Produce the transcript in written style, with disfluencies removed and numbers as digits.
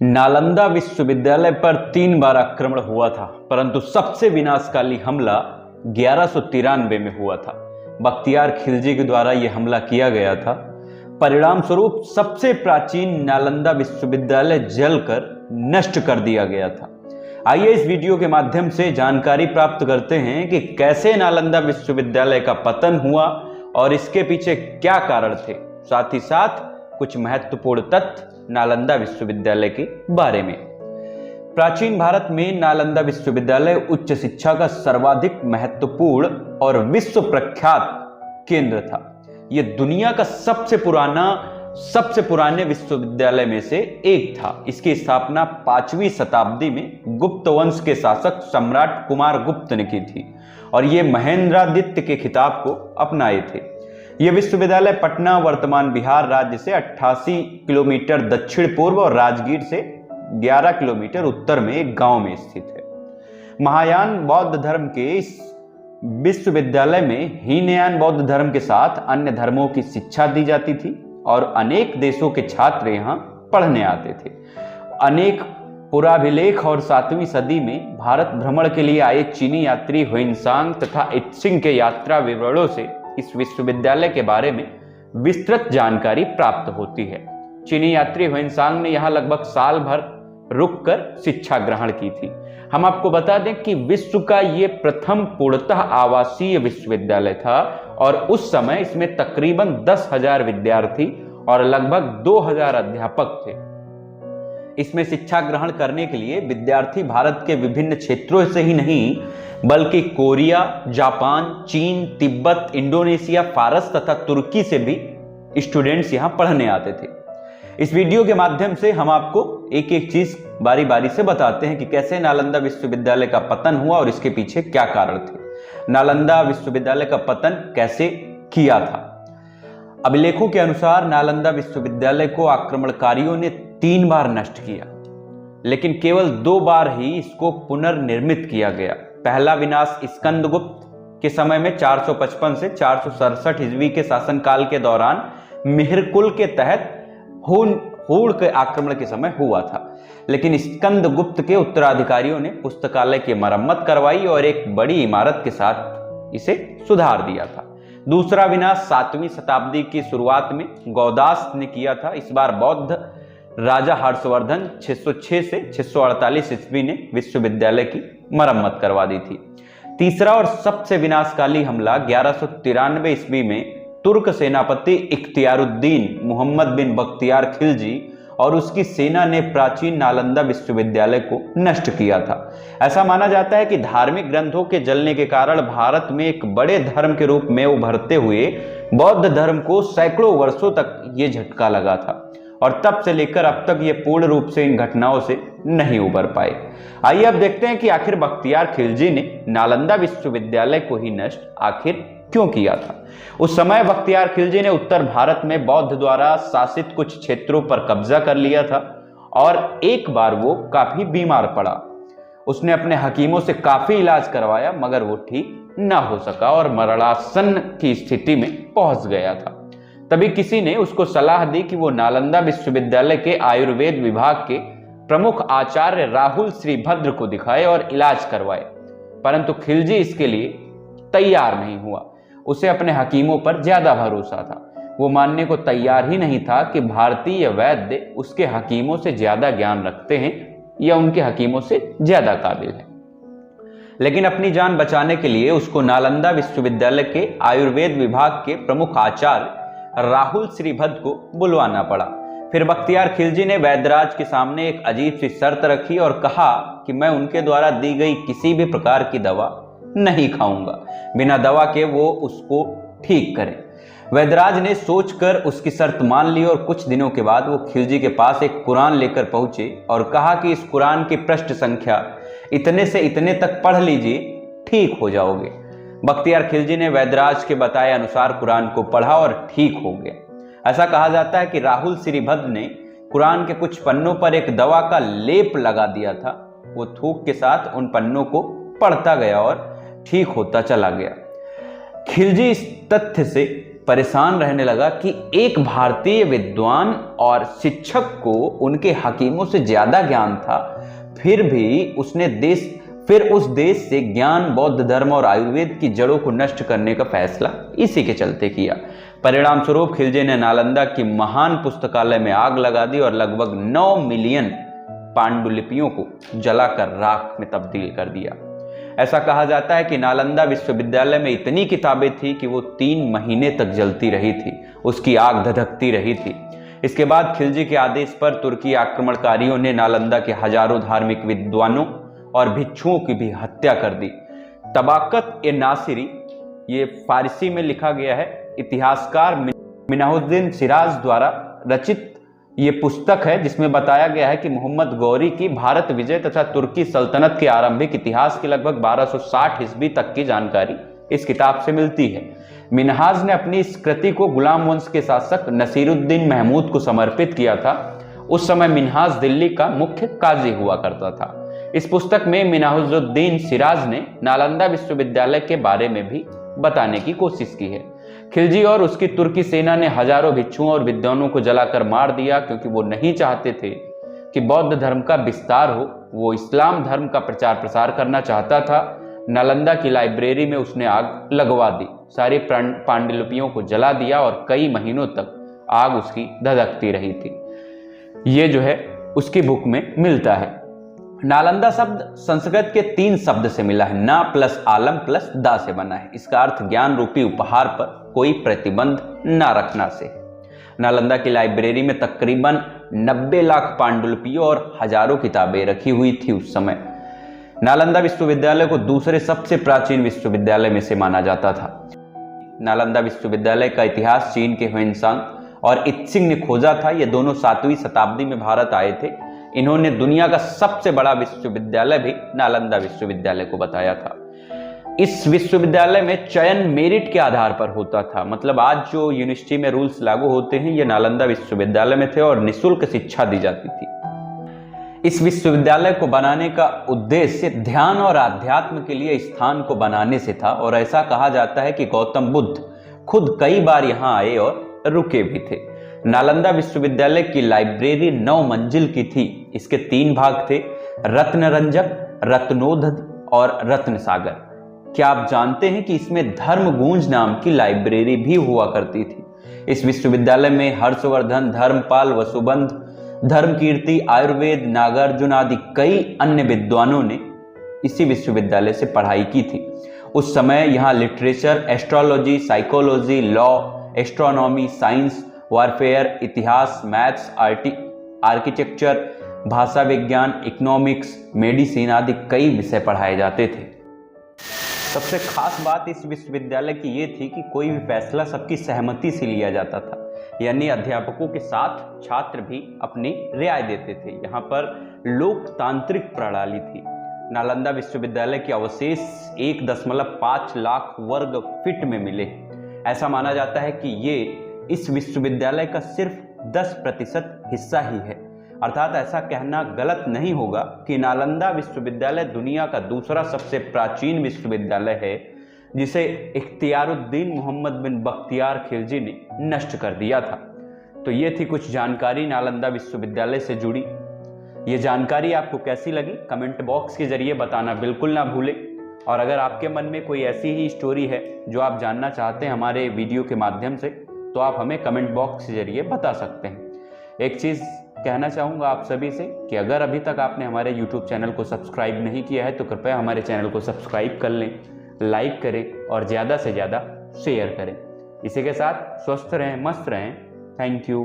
नालंदा विश्वविद्यालय पर 3 बार आक्रमण हुआ था, परंतु सबसे विनाशकारी हमला 1193 में हुआ था। बख्तियार खिलजी के द्वारा यह हमला किया गया था। परिणाम स्वरूप सबसे प्राचीन नालंदा विश्वविद्यालय जलकर नष्ट कर दिया गया था। आइए इस वीडियो के माध्यम से जानकारी प्राप्त करते हैं कि कैसे नालंदा विश्वविद्यालय का पतन हुआ और इसके पीछे क्या कारण थे। साथ ही साथ कुछ महत्वपूर्ण तथ्य नालंदा विश्वविद्यालय के बारे में। प्राचीन भारत में नालंदा विश्वविद्यालय उच्च शिक्षा का सर्वाधिक महत्वपूर्ण और विश्व प्रख्यात केंद्र था। यह दुनिया का सबसे पुराने विश्वविद्यालय में से एक था। इसकी स्थापना 5वीं शताब्दी में गुप्त वंश के शासक सम्राट कुमार गुप्त ने की थी और यह महेंद्रादित्य के खिताब को अपनाए थे। यह विश्वविद्यालय पटना वर्तमान बिहार राज्य से 88 किलोमीटर दक्षिण पूर्व और राजगीर से 11 किलोमीटर उत्तर में एक गांव में स्थित है। महायान बौद्ध धर्म के इस विश्वविद्यालय में हीनयान बौद्ध धर्म के साथ अन्य धर्मों की शिक्षा दी जाती थी और अनेक देशों के छात्र यहाँ पढ़ने आते थे। अनेक पुराभिलेख और 7वीं सदी में भारत भ्रमण के लिए आए चीनी यात्री ह्वेनसांग तथा इत्सिंग के यात्रा विवरणों से इस विश्वविद्यालय के बारे में विस्तृत जानकारी प्राप्त होती है। चीनी यात्री ह्वेनसांग ने यहाँ लगभग साल भर रुककर शिक्षा ग्रहण की थी। हम आपको बता दें कि विश्व का ये प्रथम पूर्णतः आवासीय विश्वविद्यालय था और उस समय इसमें तकरीबन 10,000 विद्यार्थी और लगभग 2,000 अध्यापक थे। इसमें शिक्षा ग्रहण करने के लिए विद्यार्थी भारत के विभिन्न क्षेत्रों से ही नहीं बल्कि कोरिया, जापान, चीन, तिब्बत, इंडोनेशिया, फारस तथा तुर्की से भी स्टूडेंट्स यहां पढ़ने आते थे। इस वीडियो के माध्यम से हम आपको एक एक चीज बारी बारी से बताते हैं कि कैसे नालंदा विश्वविद्यालय का पतन हुआ और इसके पीछे क्या कारण थे। नालंदा विश्वविद्यालय का पतन कैसे किया था। अभिलेखों के अनुसार नालंदा विश्वविद्यालय को आक्रमणकारियों ने 3 बार नष्ट किया, लेकिन केवल 2 बार ही इसको पुनर्निर्मित किया गया। पहला विनाश स्कंदगुप्त के समय में 455 से 467 ईस्वी के शासनकाल के दौरान मिहिरकुल के तहत हूण के आक्रमण के समय हुआ था, लेकिन स्कंदगुप्त के उत्तराधिकारियों ने पुस्तकालय की मरम्मत करवाई और एक बड़ी इमारत के साथ इसे सुधार दिया था। दूसरा विनाश 7वीं शताब्दी की शुरुआत में गौदास ने किया था। इस बार बौद्ध राजा हर्षवर्धन 606 से 648 ईस्वी ने विश्वविद्यालय की मरम्मत करवा दी थी। तीसरा और सबसे विनाशकाली हमला 1193 ईस्वी में तुर्क सेनापति इख्तियारुद्दीन मोहम्मद बिन बख्तियार खिलजी और उसकी सेना ने प्राचीन नालंदा विश्वविद्यालय को नष्ट किया था। ऐसा माना जाता है कि धार्मिक ग्रंथों के जलने के कारण भारत में एक बड़े धर्म के रूप में उभरते हुए बौद्ध धर्म को सैकड़ों वर्षों तक ये झटका लगा था और तब से लेकर अब तक ये पूर्ण रूप से इन घटनाओं से नहीं उबर पाए। आइए अब देखते हैं कि आखिर बख्तियार खिलजी ने नालंदा विश्वविद्यालय को ही नष्ट आखिर क्यों किया था। उस समय बख्तियार खिलजी ने उत्तर भारत में बौद्ध द्वारा शासित कुछ क्षेत्रों पर कब्जा कर लिया था और एक बार वो काफी बीमार पड़ा। उसने अपने हकीमों से काफी इलाज करवाया मगर वो ठीक ना हो सका और मरणासन की स्थिति में पहुंच गया था। तभी किसी ने उसको सलाह दी कि वो नालंदा विश्वविद्यालय के आयुर्वेद विभाग के प्रमुख आचार्य राहुल श्रीभद्र को दिखाए और इलाज करवाए, परंतु खिलजी इसके लिए तैयार नहीं हुआ। उसे अपने हकीमों पर ज्यादा भरोसा था। वो मानने को तैयार ही नहीं था कि भारतीय वैद्य उसके हकीमों से ज्यादा ज्ञान रखते हैं या उनके हकीमों से ज्यादा काबिल है। लेकिन अपनी जान बचाने के लिए उसको नालंदा विश्वविद्यालय के आयुर्वेद विभाग के प्रमुख आचार्य राहुल श्रीभद्र को बुलवाना पड़ा। फिर बख्तियार खिलजी ने वैद्यराज के सामने एक अजीब सी शर्त रखी और कहा कि मैं उनके द्वारा दी गई किसी भी प्रकार की दवा नहीं खाऊंगा, बिना दवा के वो उसको ठीक करें। वैद्यराज ने सोचकर उसकी शर्त मान ली और कुछ दिनों के बाद वो खिलजी के पास एक कुरान लेकर पहुंचे और कहा कि इस कुरान की पृष्ठ संख्या इतने से इतने तक पढ़ लीजिए, ठीक हो जाओगे। बख्तियार खिलजी ने वैद्यराज के बताए अनुसार कुरान को पढ़ा और ठीक हो गया। ऐसा कहा जाता है कि राहुल श्रीभद्र ने कुरान के कुछ पन्नों पर एक दवा का लेप लगा दिया था। वो थूक के साथ उन पन्नों को पढ़ता गया और ठीक होता चला गया। खिलजी इस तथ्य से परेशान रहने लगा कि एक भारतीय विद्वान और शिक्षक को उनके हकीमों से ज्यादा ज्ञान था, फिर भी उस देश से ज्ञान, बौद्ध धर्म और आयुर्वेद की जड़ों को नष्ट करने का फैसला इसी के चलते किया। परिणाम स्वरूप खिलजी ने नालंदा की महान पुस्तकालय में आग लगा दी और लगभग 9 मिलियन पांडुलिपियों को जलाकर राख में तब्दील कर दिया। ऐसा कहा जाता है कि नालंदा विश्वविद्यालय में इतनी किताबें थी कि वो 3 महीने तक जलती रही थी, उसकी आग धधकती रही थी। इसके बाद खिलजी के आदेश पर तुर्की आक्रमणकारियों ने नालंदा के हजारों धार्मिक विद्वानों और भिक्षुओं की भी हत्या कर दी। तबाकत-ए-नासिरी, ये फारसी में लिखा गया है, इतिहासकार मिन्हाजुद्दीन सिराज द्वारा रचित ये पुस्तक है, जिसमें बताया गया है कि मोहम्मद गौरी की भारत विजय तथा तुर्की सल्तनत के आरंभिक इतिहास की लगभग 1260 ईस्वी तक की जानकारी इस किताब से मिलती है। मिन्हाज ने अपनी इस कृति को गुलाम वंश के शासक नसीरुद्दीन महमूद को समर्पित किया था। उस समय मिन्हाज दिल्ली का मुख्य काजी हुआ करता था। इस पुस्तक में मिन्हाजुद्दीन सिराज ने नालंदा विश्वविद्यालय के बारे में भी बताने की कोशिश की है। खिलजी और उसकी तुर्की सेना ने हजारों भिक्षुओं और विद्वानों को जलाकर मार दिया, क्योंकि वो नहीं चाहते थे कि बौद्ध धर्म का विस्तार हो। वो इस्लाम धर्म का प्रचार प्रसार करना चाहता था। नालंदा की लाइब्रेरी में उसने आग लगवा दी, सारी पांडुलिपियों को जला दिया और कई महीनों तक आग उसकी धधकती रही थी। ये जो है उसकी बुक में मिलता है। नालंदा शब्द संस्कृत के 3 शब्द से मिला है, ना प्लस आलम प्लस दा से बना है। इसका अर्थ ज्ञान रूपी उपहार पर कोई प्रतिबंध ना रखना से। नालंदा की लाइब्रेरी में तकरीबन 90 लाख पांडुलिपियों और हजारों किताबें रखी हुई थी उस समय। नालंदा विश्वविद्यालय को दूसरे सबसे प्राचीन विश्वविद्यालय में से माना जाता था। नालंदा विश्वविद्यालय का इतिहास चीन के ह्वेनसांग और इत्सिंग ने खोजा था। ये दोनों 7वीं शताब्दी में भारत आए थे। इन्होंने दुनिया का सबसे बड़ा विश्वविद्यालय भी नालंदा विश्वविद्यालय को बताया था। इस विश्वविद्यालय में चयन मेरिट के आधार पर होता था। मतलब आज जो यूनिवर्सिटी में रूल्स लागू होते हैं, ये नालंदा विश्वविद्यालय में थे और निःशुल्क शिक्षा दी जाती थी। इस विश्वविद्यालय को बनाने का उद्देश्य ध्यान और आध्यात्म के लिए स्थान को बनाने से था। और ऐसा कहा जाता है कि गौतम बुद्ध खुद कई बार यहाँ आए और रुके भी थे। नालंदा विश्वविद्यालय की लाइब्रेरी 9 मंजिल की थी। इसके 3 भाग थे, रत्नरंजक, रत्नोदध और रत्नसागर। क्या आप जानते हैं कि इसमें धर्मगूंज नाम की लाइब्रेरी भी हुआ करती थी। इस विश्वविद्यालय में हर्षवर्धन, धर्मपाल, वसुबंध, धर्मकीर्ति, आयुर्वेद, नागार्जुन आदि कई अन्य विद्वानों ने इसी विश्वविद्यालय से पढ़ाई की थी। उस समय यहाँ literature, astrology, psychology, law, astronomy, science, warfare, इतिहास, मैथ्स, आर्किटेक्चर, भाषा विज्ञान, इकोनॉमिक्स, मेडिसिन आदि कई विषय पढ़ाए जाते थे। सबसे खास बात इस विश्वविद्यालय की ये थी कि कोई भी फैसला सबकी सहमति से लिया जाता था, यानी अध्यापकों के साथ छात्र भी अपनी राय देते थे। यहाँ पर लोकतांत्रिक प्रणाली थी। नालंदा विश्वविद्यालय के अवशेष 1.5 लाख वर्ग फीट में मिले। ऐसा माना जाता है कि ये इस विश्वविद्यालय का सिर्फ 10% हिस्सा ही है। अर्थात ऐसा कहना गलत नहीं होगा कि नालंदा विश्वविद्यालय दुनिया का दूसरा सबसे प्राचीन विश्वविद्यालय है, जिसे इख्तियारुद्दीन मोहम्मद बिन बख्तियार खिलजी ने नष्ट कर दिया था। तो ये थी कुछ जानकारी नालंदा विश्वविद्यालय से जुड़ी। ये जानकारी आपको कैसी लगी कमेंट बॉक्स के जरिए बताना बिल्कुल ना भूलें। और अगर आपके मन में कोई ऐसी ही स्टोरी है जो आप जानना चाहते हैं हमारे वीडियो के माध्यम से, तो आप हमें कमेंट बॉक्स के जरिए बता सकते हैं। एक चीज़ कहना चाहूँगा आप सभी से कि अगर अभी तक आपने हमारे YouTube चैनल को सब्सक्राइब नहीं किया है तो कृपया हमारे चैनल को सब्सक्राइब कर लें, लाइक करें और ज़्यादा से ज़्यादा शेयर करें। इसी के साथ स्वस्थ रहें, मस्त रहें। Thank you.